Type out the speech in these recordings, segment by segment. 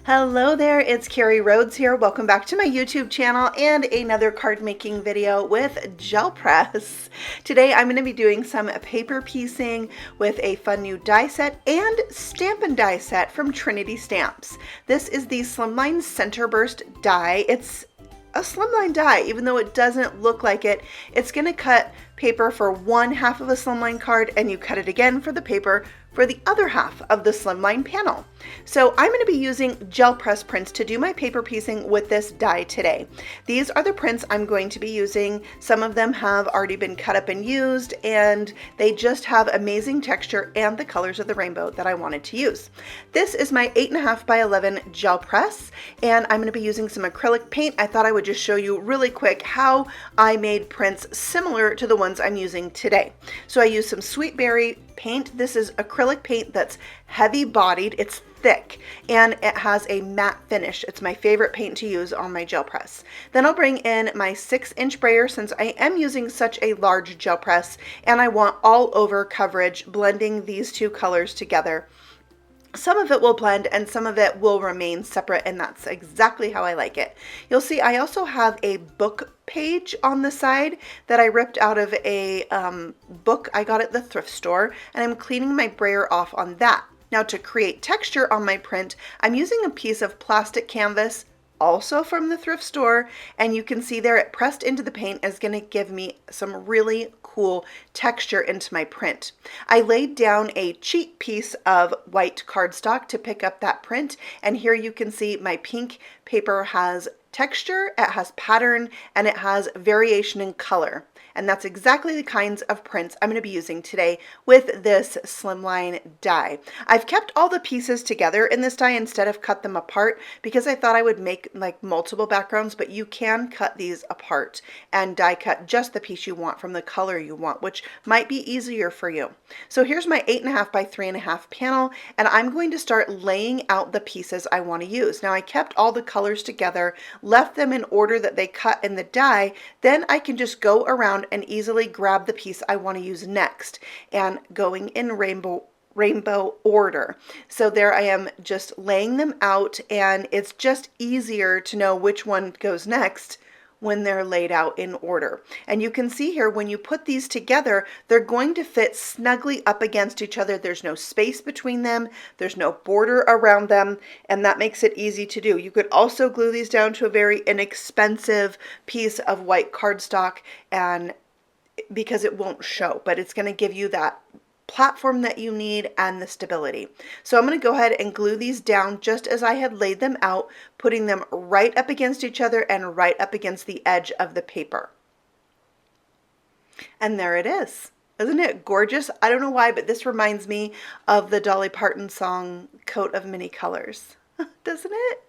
Hello there, it's Carrie Rhodes here. Welcome back to my YouTube channel and another card making video with gel press. Today I'm going to be doing some paper piecing with a fun new die set and stamp and die set from Trinity Stamps. This is the Slimline Center Burst Die. It's a slimline die, even though it doesn't look like it. It's going to cut paper for one half of a slimline card, and you cut it again for the paper for the other half of the slimline panel. So I'm going to be using gel press prints to do my paper piecing with this die today. These are the prints I'm going to be using. Some of them have already been cut up and used, and they just have amazing texture and the colors of the rainbow that I wanted to use. This is my 8.5 by 11 gel press, and I'm going to be using some acrylic paint. I thought I would just show you really quick how I made prints similar to the ones I'm using today. So I used some sweet berry paint. This is acrylic paint that's heavy bodied, it's thick, and it has a matte finish. It's my favorite paint to use on my gel press. Then I'll bring in my 6-inch brayer, since I am using such a large gel press and I want all over coverage, blending these two colors together. Some of it will blend and some of it will remain separate, and that's exactly how I like it. You'll see I also have a book page on the side that I ripped out of a book I got at the thrift store, and I'm cleaning my brayer off on that. Now, to create texture on my print, I'm using a piece of plastic canvas, also from the thrift store, and you can see there it pressed into the paint is going to give me some really cool texture into my print. I laid down a cheap piece of white cardstock to pick up that print, and here you can see my pink paper has texture, it has pattern, and it has variation in color. And that's exactly the kinds of prints I'm going to be using today with this slimline die. I've kept all the pieces together in this die instead of cut them apart, because I thought I would make like multiple backgrounds, but you can cut these apart and die cut just the piece you want from the color you want, which might be easier for you. So here's my 8.5 by 3.5 panel, and I'm going to start laying out the pieces I want to use. Now, I kept all the colors together, left them in order that they cut in the die, then I can just go around and easily grab the piece I want to use next, and going in rainbow order. So there I am, just laying them out, and it's just easier to know which one goes next when they're laid out in order. And you can see here, when you put these together, they're going to fit snugly up against each other. There's no space between them, there's no border around them, and that makes it easy to do. You could also glue these down to a very inexpensive piece of white cardstock, and because it won't show, but it's going to give you that platform that you need and the stability. So I'm going to go ahead and glue these down just as I had laid them out, putting them right up against each other and right up against the edge of the paper. And there it is. Isn't it gorgeous? I don't know why, but this reminds me of the Dolly Parton song, Coat of Many Colors. Doesn't it?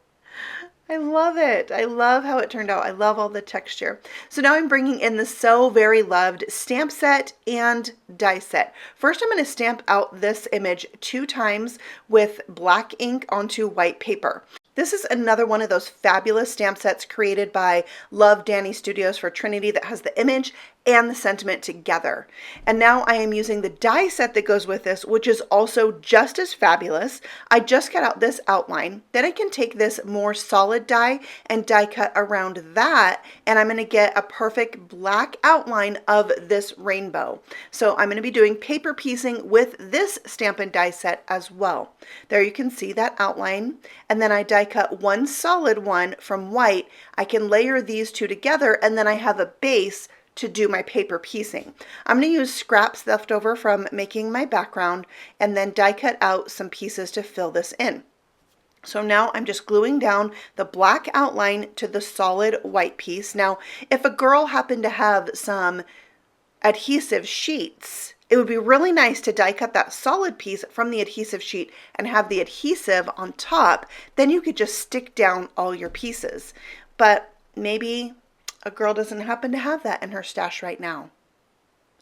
I love it. I love how it turned out. I love all the texture. So now I'm bringing in the so very loved stamp set and die set. First, I'm going to stamp out this image 2 times with black ink onto white paper. This is another one of those fabulous stamp sets created by Love Danny Studios for Trinity that has the image and the sentiment together. And now I am using the die set that goes with this, which is also just as fabulous. I just cut out this outline. Then I can take this more solid die and die cut around that, and I'm going to get a perfect black outline of this rainbow. So I'm going to be doing paper piecing with this stamp and die set as well. There you can see that outline, and then I die cut one solid one from white. I can layer these two together, and then I have a base to do my paper piecing. I'm going to use scraps left over from making my background, and then die cut out some pieces to fill this in. So now I'm just gluing down the black outline to the solid white piece. Now, if a girl happened to have some adhesive sheets, it would be really nice to die cut that solid piece from the adhesive sheet and have the adhesive on top. Then you could just stick down all your pieces. But maybe a girl doesn't happen to have that in her stash right now.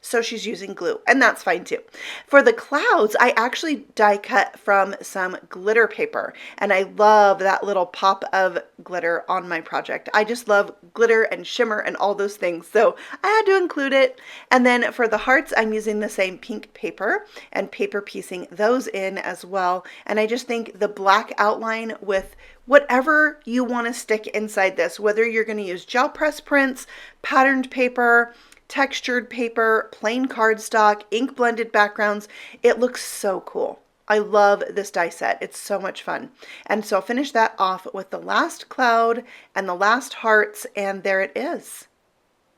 so she's using glue, and that's fine too. For the clouds, I actually die cut from some glitter paper, and I love that little pop of glitter on my project. I just love glitter and shimmer and all those things, so I had to include it. And then for the hearts, I'm using the same pink paper and paper piecing those in as well. And I just think the black outline with whatever you want to stick inside this, whether you're going to use gel press prints, patterned paper, textured paper, plain cardstock, ink blended backgrounds, it looks so cool. I love this die set. It's so much fun. And so I'll finish that off with the last cloud and the last hearts, and there it is.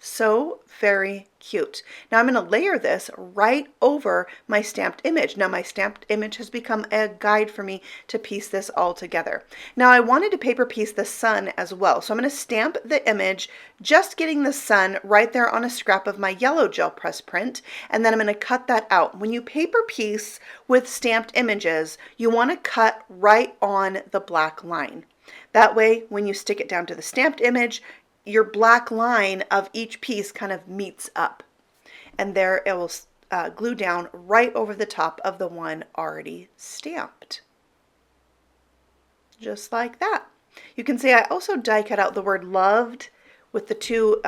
So very cute. Now I'm going to layer this right over my stamped image. Now my stamped image has become a guide for me to piece this all together. Now I wanted to paper piece the sun as well. So I'm going to stamp the image, just getting the sun right there on a scrap of my yellow gel press print. And then I'm going to cut that out. When you paper piece with stamped images, you want to cut right on the black line. That way, when you stick it down to the stamped image, your black line of each piece kind of meets up, and there it will glue down right over the top of the one already stamped. Just like that. You can see I also die cut out the word loved with the two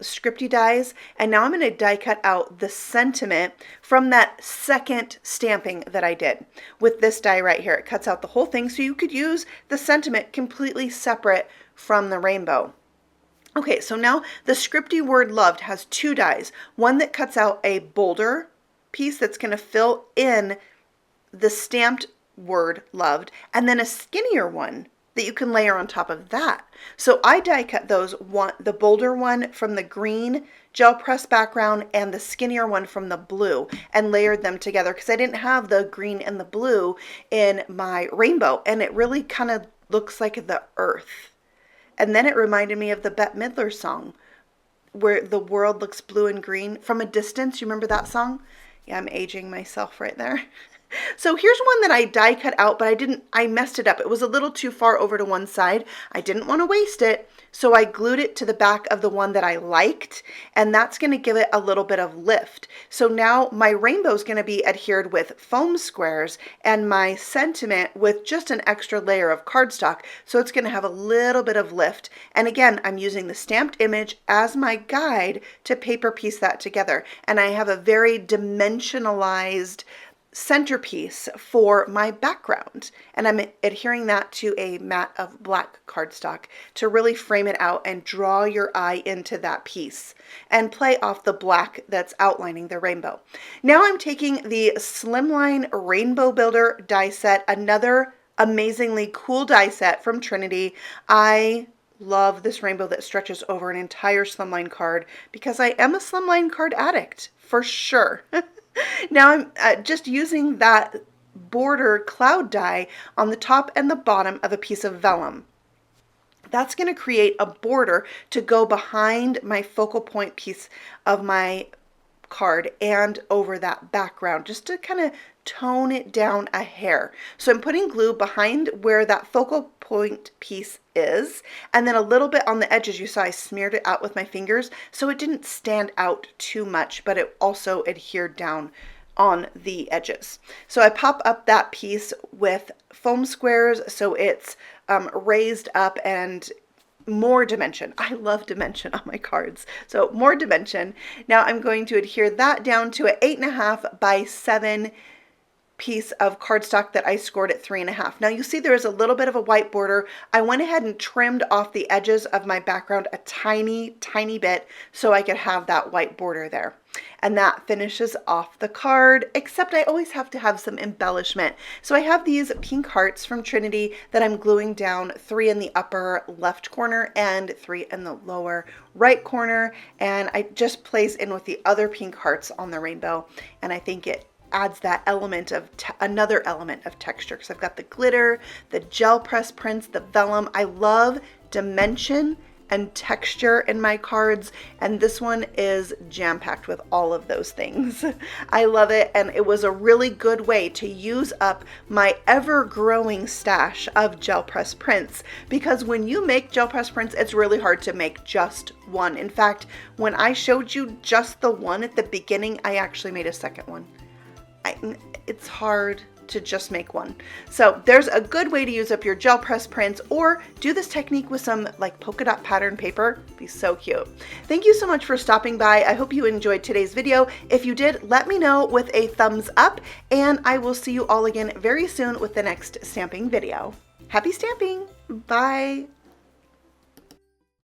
scripty dies, and now I'm going to die cut out the sentiment from that second stamping that I did with this die right here. It cuts out the whole thing, so you could use the sentiment completely separate from the rainbow. Okay, so now the scripty word loved has two dies. One that cuts out a bolder piece that's going to fill in the stamped word loved, and then a skinnier one that you can layer on top of that. So I die cut those, the bolder one from the green gel press background and the skinnier one from the blue, and layered them together because I didn't have the green and the blue in my rainbow, and it really kind of looks like the earth. And then it reminded me of the Bette Midler song, where the world looks blue and green from a distance. You remember that song? Yeah, I'm aging myself right there. So here's one that I die cut out, but I messed it up. It was a little too far over to one side. I didn't want to waste it, so I glued it to the back of the one that I liked, and that's going to give it a little bit of lift. So now my rainbow is going to be adhered with foam squares, and my sentiment with just an extra layer of cardstock, so it's going to have a little bit of lift. And again, I'm using the stamped image as my guide to paper piece that together, and I have a very dimensionalized centerpiece for my background, and I'm adhering that to a mat of black cardstock to really frame it out and draw your eye into that piece and play off the black that's outlining the rainbow. Now I'm taking the Slimline Rainbow Builder die set, another amazingly cool die set from Trinity. I love this rainbow that stretches over an entire slimline card because I am a slimline card addict for sure. Now I'm just using that border cloud die on the top and the bottom of a piece of vellum. That's going to create a border to go behind my focal point piece of my card and over that background, just to kind of tone it down a hair. So I'm putting glue behind where that focal point piece is, and then a little bit on the edges. You saw I smeared it out with my fingers so it didn't stand out too much, but it also adhered down on the edges. So I pop up that piece with foam squares so it's raised up and more dimension. I love dimension on my cards, so more dimension. Now I'm going to adhere that down to an 8.5 by 7 piece of cardstock that I scored at 3.5. Now you see there is a little bit of a white border. I went ahead and trimmed off the edges of my background a tiny bit so I could have that white border there. And that finishes off the card, except I always have to have some embellishment. So I have these pink hearts from Trinity that I'm gluing down, 3 in the upper left corner and 3 in the lower right corner. And I just place in with the other pink hearts on the rainbow. And I think it adds that element of another element of texture, because I've got the glitter, the gel press prints, the vellum. I love dimension and texture in my cards, and this one is jam-packed with all of those things. I love it, and it was a really good way to use up my ever-growing stash of gel press prints, because when you make gel press prints, it's really hard to make just one. In fact, when I showed you just the one at the beginning, I actually made a second one. It's hard to just make one. So there's a good way to use up your gel press prints, or do this technique with some like polka dot pattern paper. It'd be so cute. Thank you so much for stopping by. I hope you enjoyed today's video. If you did, let me know with a thumbs up, and I will see you all again very soon with the next stamping video. Happy stamping! Bye!